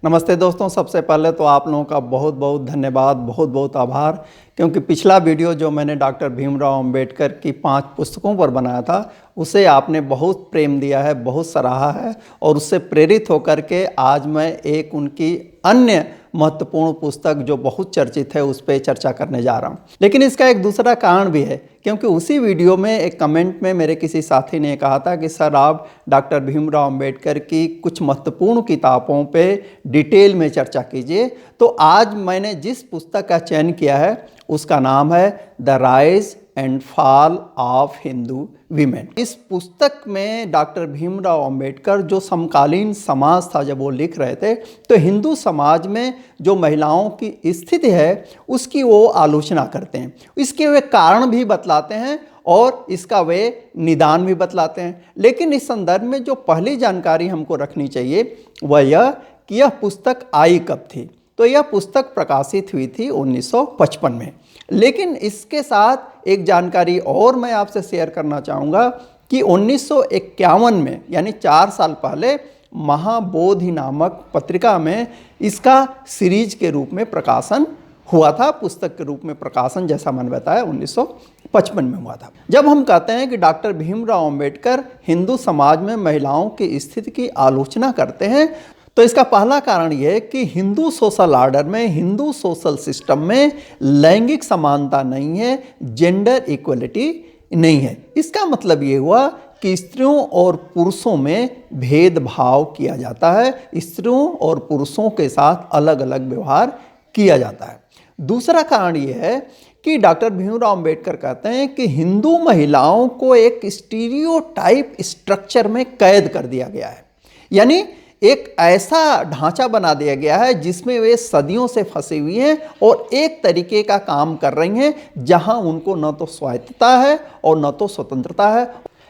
नमस्ते दोस्तों, सबसे पहले तो आप लोगों का बहुत बहुत धन्यवाद, बहुत बहुत आभार। क्योंकि पिछला वीडियो जो मैंने डॉक्टर भीमराव अंबेडकर की 5 पुस्तकों पर बनाया था, उसे आपने बहुत प्रेम दिया है, बहुत सराहा है और उससे प्रेरित होकर के आज मैं एक उनकी अन्य महत्वपूर्ण पुस्तक जो बहुत चर्चित है उस पर चर्चा करने जा रहा हूँ। लेकिन इसका एक दूसरा कारण भी है, क्योंकि उसी वीडियो में एक कमेंट में मेरे किसी साथी ने कहा था कि सर आप डॉक्टर भीमराव अंबेडकर की कुछ महत्वपूर्ण किताबों पे डिटेल में चर्चा कीजिए। तो आज मैंने जिस पुस्तक का चयन किया है उसका नाम है the rise and fall of Hindu women. इस पुस्तक में डॉक्टर भीमराव अंबेडकर जो समकालीन समाज था जब वो लिख रहे थे, तो हिंदू समाज में जो महिलाओं की स्थिति है उसकी वो आलोचना करते हैं, इसके वे कारण भी बतलाते हैं और इसका वे निदान भी बतलाते हैं। लेकिन इस संदर्भ में जो पहली जानकारी हमको रखनी चाहिए वह यह कि यह पुस्तक आई कब थी। तो यह पुस्तक प्रकाशित हुई थी 1955 में। लेकिन इसके साथ एक जानकारी और मैं आपसे शेयर करना चाहूँगा कि 1951 में यानी 4 साल पहले महाबोधि नामक पत्रिका में इसका सीरीज के रूप में प्रकाशन हुआ था। पुस्तक के रूप में प्रकाशन जैसा मैंने बताया 1955 में हुआ था। जब हम कहते हैं कि डॉक्टर भीमराव अंबेडकर हिंदू समाज में महिलाओं की स्थिति की आलोचना करते हैं, तो इसका पहला कारण यह है कि हिंदू सोशल ऑर्डर में, हिंदू सोशल सिस्टम में लैंगिक समानता नहीं है, जेंडर इक्वलिटी नहीं है। इसका मतलब ये हुआ कि स्त्रियों और पुरुषों में भेदभाव किया जाता है, स्त्रियों और पुरुषों के साथ अलग अलग व्यवहार किया जाता है। दूसरा कारण यह है कि डॉक्टर भीमराव अंबेडकर कहते हैं कि हिंदू महिलाओं को एक स्टीरियोटाइप स्ट्रक्चर में कैद कर दिया गया है, यानी एक ऐसा ढांचा बना दिया गया है जिसमें वे सदियों से फंसी हुई हैं और एक तरीके का काम कर रही हैं जहां उनको न तो स्वायत्तता है और न तो स्वतंत्रता है।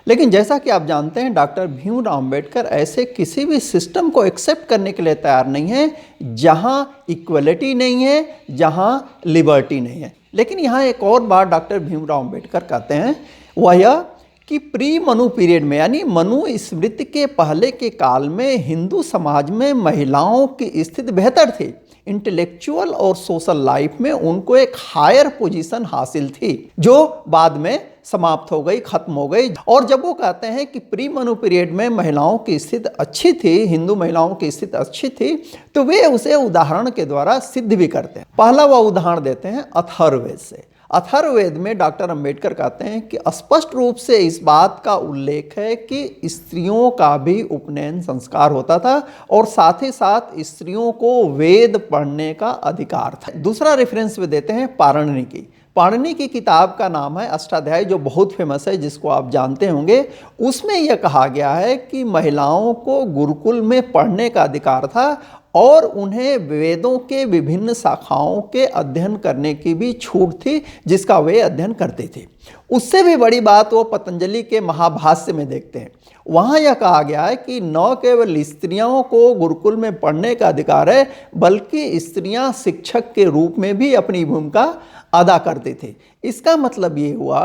लेकिन जैसा कि आप जानते हैं डॉक्टर भीमराव अंबेडकर ऐसे किसी भी सिस्टम को एक्सेप्ट करने के लिए तैयार नहीं है जहां इक्वलिटी नहीं है, जहां लिबर्टी नहीं है। लेकिन यहाँ एक और बात डॉक्टर भीमराव अंबेडकर कहते हैं वह यह कि प्री मनु पीरियड में यानी मनु स्मृति के पहले के काल में हिंदू समाज में महिलाओं की स्थिति बेहतर थी। इंटेलेक्चुअल और सोशल लाइफ में उनको एक हायर पोजीशन हासिल थी जो बाद में समाप्त हो गई, खत्म हो गई। और जब वो कहते हैं कि प्री मनु पीरियड में महिलाओं की स्थिति अच्छी थी, हिंदू महिलाओं की स्थिति अच्छी थी, तो वे उसे उदाहरण के द्वारा सिद्ध भी करते हैं। पहला वह उदाहरण देते हैं अथर्ववेद से। अथर्ववेद में डॉक्टर अंबेडकर कहते हैं कि स्पष्ट रूप से इस बात का उल्लेख है कि स्त्रियों का भी उपनयन संस्कार होता था और साथ ही साथ स्त्रियों को वेद पढ़ने का अधिकार था। दूसरा रेफरेंस वे देते हैं पाणिनि की। पाणिनि की किताब का नाम है अष्टाध्यायी, जो बहुत फेमस है, जिसको आप जानते होंगे। उसमें यह कहा गया है कि महिलाओं को गुरुकुल में पढ़ने का अधिकार था और उन्हें वेदों के विभिन्न शाखाओं के अध्ययन करने की भी छूट थी जिसका वे अध्ययन करते थे। उससे भी बड़ी बात वो पतंजलि के महाभाष्य में देखते हैं। वहाँ यह कहा गया है कि न केवल स्त्रियों को गुरुकुल में पढ़ने का अधिकार है, बल्कि स्त्रियां शिक्षक के रूप में भी अपनी भूमिका अदा करते थे। इसका मतलब ये हुआ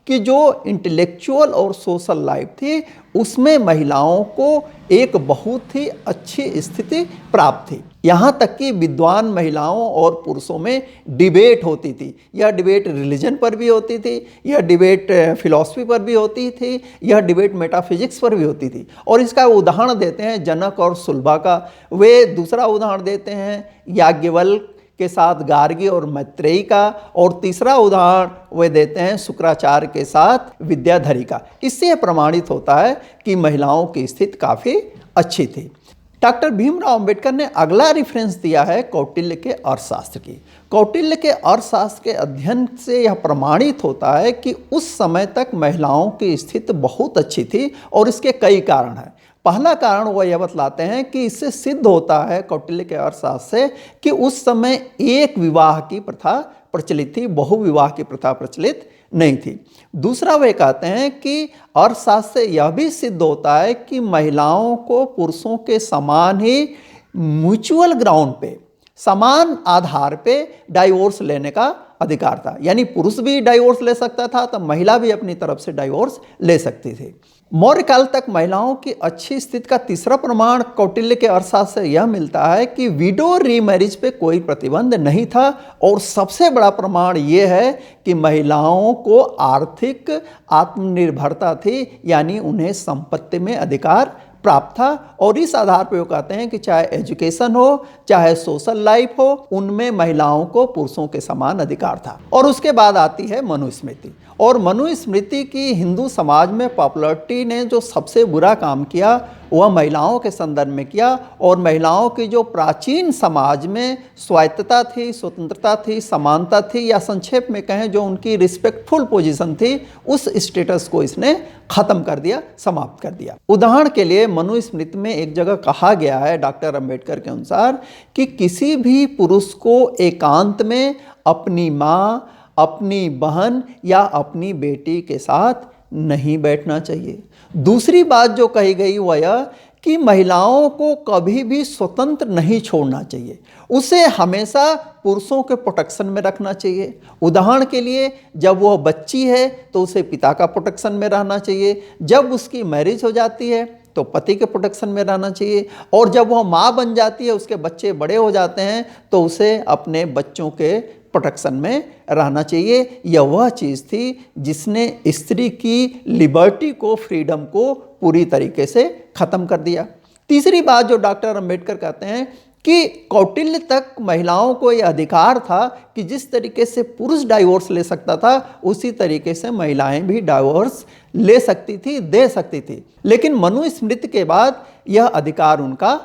कि जो इंटेलेक्चुअल और सोशल लाइफ थी उसमें महिलाओं को एक बहुत ही अच्छी स्थिति प्राप्त थी। यहाँ तक कि विद्वान महिलाओं और पुरुषों में डिबेट होती थी। यह डिबेट रिलीजन पर भी होती थी, यह डिबेट फिलॉसफी पर भी होती थी, यह डिबेट मेटाफिजिक्स पर भी होती थी। और इसका उदाहरण देते हैं जनक और सुलभा का। वे दूसरा उदाहरण देते हैं याज्ञवल्क्य के साथ गार्गी और मैत्रेयी का, और तीसरा उदाहरण वे देते हैं शुक्राचार्य के साथ विद्याधरी का। इससे यह प्रमाणित होता है कि महिलाओं की स्थिति काफ़ी अच्छी थी। डॉक्टर भीमराव अंबेडकर ने अगला रेफरेंस दिया है कौटिल्य के अर्थशास्त्र की। कौटिल्य के अर्थशास्त्र के अध्ययन से यह प्रमाणित होता है कि उस समय तक महिलाओं की स्थिति बहुत अच्छी थी और इसके कई कारण हैं। पहला कारण वह यह बतलाते हैं कि इससे सिद्ध होता है कौटिल्य के अर्थशास्त्र से कि उस समय एक विवाह की प्रथा प्रचलित थी, बहुविवाह की प्रथा प्रचलित नहीं थी। दूसरा वे कहते हैं कि अर्थशास्त्र से यह भी सिद्ध होता है कि महिलाओं को पुरुषों के समान ही म्यूचुअल ग्राउंड पे, समान आधार पे डाइवोर्स लेने का अधिकार था। यानी पुरुष भी डाइवोर्स ले सकता था तो महिला भी अपनी तरफ से डाइवोर्स ले सकती थी। मौर्य काल तक महिलाओं की अच्छी स्थिति का तीसरा प्रमाण कौटिल्य के अर्थशास्त्र से यह मिलता है कि विडो रीमैरिज पे कोई प्रतिबंध नहीं था। और सबसे बड़ा प्रमाण यह है कि महिलाओं को आर्थिक आत्मनिर्भरता थी, यानी उन्हें संपत्ति में अधिकार प्राप्त था। और इस आधार पर वो कहते हैं कि चाहे एजुकेशन हो, चाहे सोशल लाइफ हो, उनमें महिलाओं को पुरुषों के समान अधिकार था। और उसके बाद आती है मनुस्मृति। और मनुस्मृति की हिंदू समाज में पॉपुलरिटी ने जो सबसे बुरा काम किया वह महिलाओं के संदर्भ में किया। और महिलाओं की जो प्राचीन समाज में स्वायत्तता थी, स्वतंत्रता थी, समानता थी, या संक्षेप में कहें जो उनकी रिस्पेक्टफुल पोजीशन थी, उस स्टेटस को इसने खत्म कर दिया, समाप्त कर दिया। उदाहरण के लिए मनुस्मृति में एक जगह कहा गया है डॉक्टर अंबेडकर के अनुसार कि किसी भी पुरुष को एकांत में अपनी माँ, अपनी बहन या अपनी बेटी के साथ नहीं बैठना चाहिए। दूसरी बात जो कही गई वह यह कि महिलाओं को कभी भी स्वतंत्र नहीं छोड़ना चाहिए, उसे हमेशा पुरुषों के प्रोटेक्शन में रखना चाहिए। उदाहरण के लिए जब वह बच्ची है तो उसे पिता का प्रोटेक्शन में रहना चाहिए, जब उसकी मैरिज हो जाती है तो पति के प्रोटेक्शन में रहना चाहिए, और जब वह माँ बन जाती है, उसके बच्चे बड़े हो जाते हैं तो उसे अपने बच्चों के प्रोटेक्शन में रहना चाहिए। यह वह चीज़ थी जिसने स्त्री की लिबर्टी को, फ्रीडम को पूरी तरीके से ख़त्म कर दिया। तीसरी बात जो डॉक्टर अंबेडकर कहते हैं कि कौटिल्य तक महिलाओं को यह अधिकार था कि जिस तरीके से पुरुष डाइवोर्स ले सकता था, उसी तरीके से महिलाएं भी डाइवोर्स ले सकती थी, दे सकती थी। लेकिन मनुस्मृति के बाद यह अधिकार उनका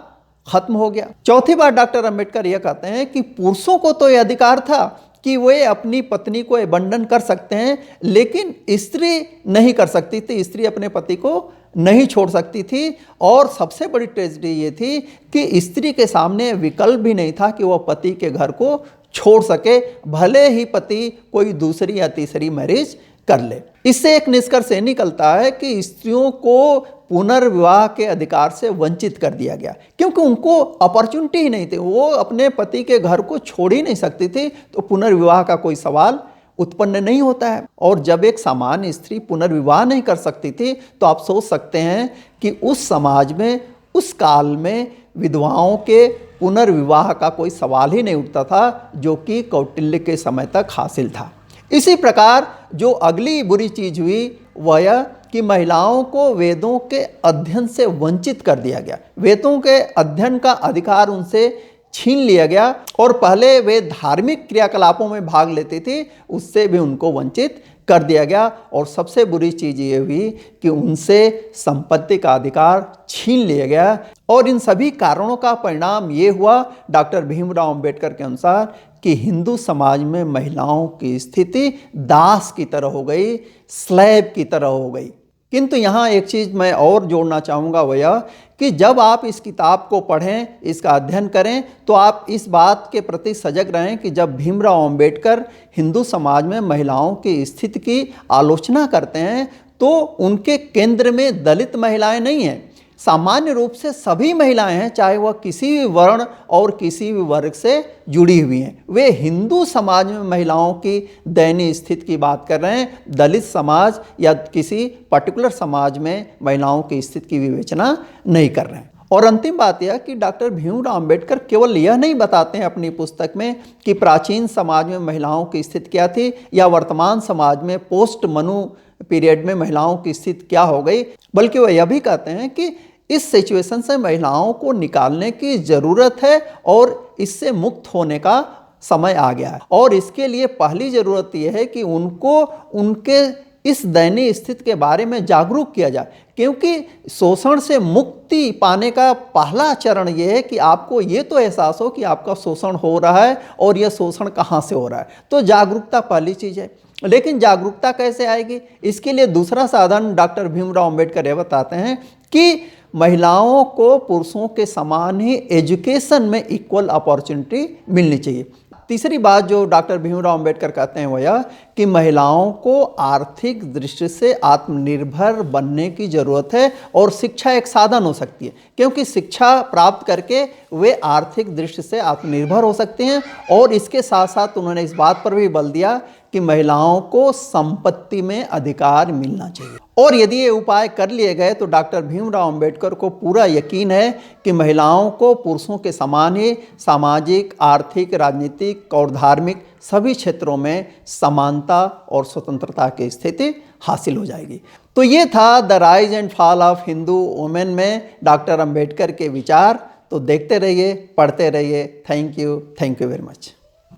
खत्म हो गया। चौथी बात डॉक्टर अंबेडकर यह कहते हैं कि पुरुषों को तो यह अधिकार था कि वे अपनी पत्नी को एबंडन कर सकते हैं, लेकिन स्त्री नहीं कर सकती थी, स्त्री अपने पति को नहीं छोड़ सकती थी। और सबसे बड़ी ट्रेजेडी ये थी कि स्त्री के सामने विकल्प भी नहीं था कि वह पति के घर को छोड़ सके, भले ही पति कोई दूसरी या तीसरी मैरिज कर ले। इससे एक निष्कर्ष ये निकलता है कि स्त्रियों को पुनर्विवाह के अधिकार से वंचित कर दिया गया, क्योंकि उनको अपॉर्चुनिटी ही नहीं थी, वो अपने पति के घर को छोड़ ही नहीं सकती थी, तो पुनर्विवाह का कोई सवाल उत्पन्न नहीं होता है। और जब एक सामान्य स्त्री पुनर्विवाह नहीं कर सकती थी तो आप सोच सकते हैं कि उस समाज में, उस काल में विधवाओं के पुनर्विवाह का कोई सवाल ही नहीं उठता था, जो कि कौटिल्य के समय तक हासिल था। इसी प्रकार जो अगली बुरी चीज़ हुई वह यह कि महिलाओं को वेदों के अध्ययन से वंचित कर दिया गया। वेदों के अध्ययन का अधिकार उनसे छीन लिया गया, और पहले वे धार्मिक क्रियाकलापों में भाग लेती थी, उससे भी उनको वंचित कर दिया गया। और सबसे बुरी चीज़ ये हुई कि उनसे संपत्ति का अधिकार छीन लिया गया। और इन सभी कारणों का परिणाम ये हुआ डॉक्टर भीमराव अंबेडकर के अनुसार कि हिंदू समाज में महिलाओं की स्थिति दास की तरह हो गई, स्लेव की तरह हो गई। किंतु यहाँ एक चीज़ मैं और जोड़ना चाहूँगा वह यह कि जब आप इस किताब को पढ़ें, इसका अध्ययन करें, तो आप इस बात के प्रति सजग रहें कि जब भीमराव अंबेडकर हिंदू समाज में महिलाओं की स्थिति की आलोचना करते हैं तो उनके केंद्र में दलित महिलाएं नहीं हैं, सामान्य रूप से सभी महिलाएं हैं, चाहे वह किसी भी वर्ण और किसी भी वर्ग से जुड़ी हुई हैं। वे हिंदू समाज में महिलाओं की दयनीय स्थिति की बात कर रहे हैं, दलित समाज या किसी पर्टिकुलर समाज में महिलाओं की स्थिति की विवेचना नहीं कर रहे हैं। और अंतिम बात यह कि डॉक्टर भीमराव अंबेडकर केवल यह नहीं बताते हैं अपनी पुस्तक में कि प्राचीन समाज में महिलाओं की स्थिति क्या थी या वर्तमान समाज में पोस्ट मनु पीरियड में महिलाओं की स्थिति क्या हो गई, बल्कि वह यह भी कहते हैं कि इस सिचुएशन से महिलाओं को निकालने की ज़रूरत है और इससे मुक्त होने का समय आ गया है। और इसके लिए पहली ज़रूरत यह है कि उनको उनके इस दयनीय स्थिति के बारे में जागरूक किया जाए, क्योंकि शोषण से मुक्ति पाने का पहला चरण यह है कि आपको ये तो एहसास हो कि आपका शोषण हो रहा है और यह शोषण कहाँ से हो रहा है। तो जागरूकता पहली चीज़ है। लेकिन जागरूकता कैसे आएगी, इसके लिए दूसरा साधन डॉक्टर भीमराव अंबेडकर यह बताते हैं कि महिलाओं को पुरुषों के समान ही एजुकेशन में इक्वल अपॉर्चुनिटी मिलनी चाहिए। तीसरी बात जो डॉक्टर भीमराव अंबेडकर कहते हैं वो यह कि महिलाओं को आर्थिक दृष्टि से आत्मनिर्भर बनने की ज़रूरत है और शिक्षा एक साधन हो सकती है, क्योंकि शिक्षा प्राप्त करके वे आर्थिक दृष्टि से आत्मनिर्भर हो सकते हैं। और इसके साथ साथ उन्होंने इस बात पर भी बल दिया कि महिलाओं को संपत्ति में अधिकार मिलना चाहिए। और यदि ये उपाय कर लिए गए तो डॉक्टर भीमराव अंबेडकर को पूरा यकीन है कि महिलाओं को पुरुषों के समान ही सामाजिक, आर्थिक, राजनीतिक और धार्मिक सभी क्षेत्रों में समानता और स्वतंत्रता की स्थिति हासिल हो जाएगी। तो ये था the rise and fall of Hindu women में डॉक्टर अंबेडकर के विचार। तो देखते रहिए, पढ़ते रहिए। Thank you very much.